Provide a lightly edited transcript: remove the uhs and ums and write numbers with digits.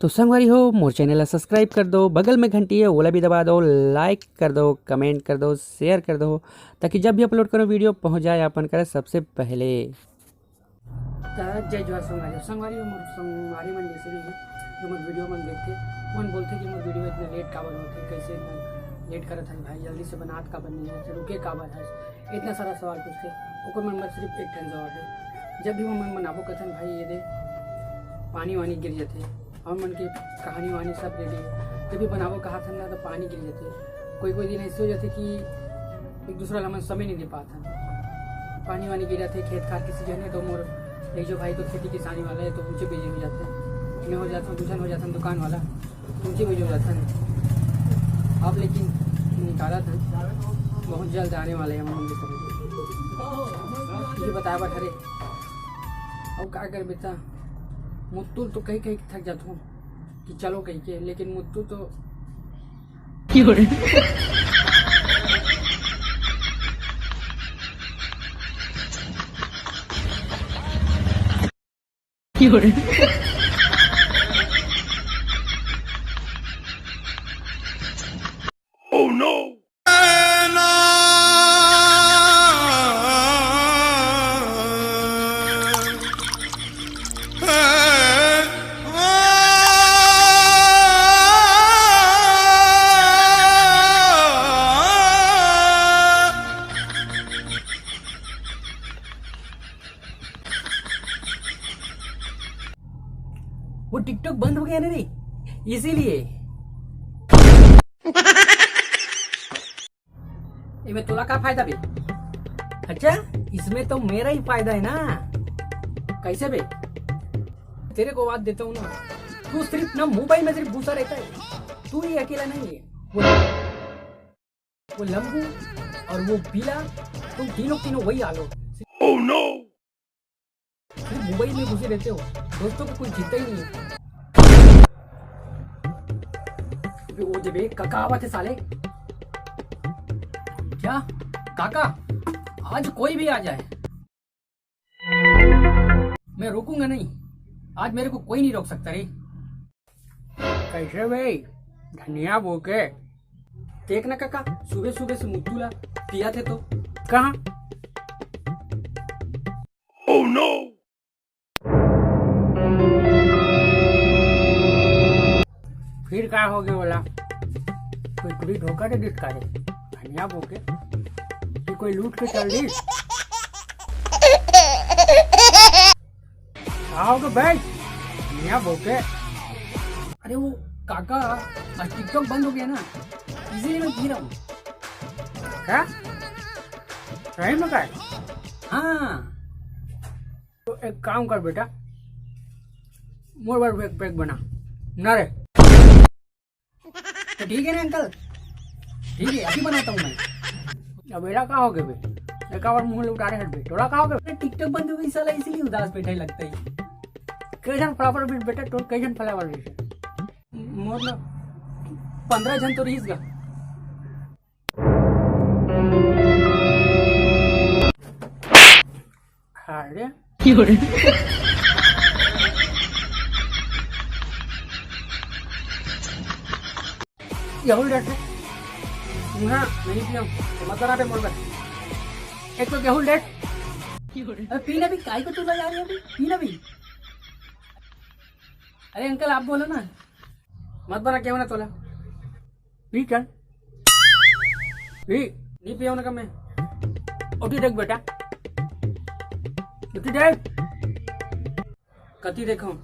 तो संगवारी हो मोर चैनल ला सब्सक्राइब कर दो, बगल में घंटी है ओला भी दबा दो, लाइक कर दो, कमेंट कर दो, शेयर कर दो, ताकि जब भी अपलोड करो वीडियो पहुंच जाए अपन करे सबसे पहले। जय जोहार संगवारी हो मोर संगवारी मन जैसे भी है जो मोर वीडियो मन देखते मन बोलते कि मोर वीडियो इतना लेट काबर होते, कैसे लेट करत है भाई, जल्दी से बनात काबर नहीं है, रुके काबर है, इतना सारा सवाल पूछते। ओकर मन में सिर्फ एक ठन जवाब है, जब भी मन बनाबो कथन भाई ये दे पानी वानी गिर जाते, हम मन की कहानी वानी सब रेडी जब भी बनाबो कहा था ना तो पानी गिर जाते। कोई दिन ऐसे हो जाते कि एक दूसरा ला मन समय नहीं दे पाता, पानी वानी गिर जाते। खेत खार की सीजन है तो मोर एक जो भाई तो खेती किसानी वाला है तो ऊँचे बिजी हो जाते हैं, मैं हो जाता हूँ दूसरा हो जाता हूँ दुकान वाला ऊँचे बिजी हो जाता है। अब लेकिन निकाला था बहुत जल्द आने वाले हैं हम मुझे बताया बट अरे अब क्या कर बेटा, मुत्तुल तो कहीं कहीं थक जाता हूँ कि चलो कहीं के, लेकिन मुत्तुल तो Oh no! वो टिकटॉक बंद हो गया ना रे, इसीलिए इसमें तोला का फायदा बे? अच्छा इसमें तो मेरा ही फायदा है ना। कैसे बे? तेरे को बात देता हूँ ना, तू सिर्फ ना मोबाइल में सिर्फ घुसा रहता है, तू ही अकेला नहीं है। वो लंबू और वो पीला, तुम तीनों वही आलो। Oh no! सिर्फ मोबाइल में घुसे रहते हो, दोस्तों को कोई जीता ही नहीं है। वो जब एक काका आवा थे साले, क्या काका आज कोई भी आ जाए मैं रोकूंगा नहीं, आज मेरे को कोई नहीं रोक सकता रे। कैसे भाई धनिया बोके देख ना काका, सुबह सुबह से मुत्तुला पिया थे तो कहाँ? Oh no! फिर क्या हो गया बोला? कोई पूरी धोखा दे दिस कारे धनिया बोके कि कोई लूट के चल दी? आओगे भाई धनिया बोके? अरे वो काका आज टिकटॉक बंद हो गया ना, इसीलिए मैं पी रहा हूँ। क्या सही में क्या? हाँ तो एक काम कर बेटा, मोर बार बैग पैक बना ना रे। तो ठीक है ना अंकल, ठीक है अभी बनाता हूँ मैं। अब मेरा कहा हो गया बे, एक बार मुंह उठा रहे हट बे, थोड़ा कहा हो गया टिकटॉक बंद हो गई साला, इसीलिए उदास बैठा ही लगता है। कैसन फ्लावर भी बेटा, तो कैसन फ्लावर भी मोर ना 15 जन तो रहीस गा। अरे यहूं डेट है ना, नहीं पिया तो मत बना पे मोड़ कर एक तो गेहूं डेट। अरे पीना भी काय को तू जा रही है अभी, पीना भी। अरे अंकल आप बोलो ना, मत बना क्या होना तोला, पी चल पी, नहीं पिया होना का मैं। उठी देख बेटा, उठी देख कती देखो।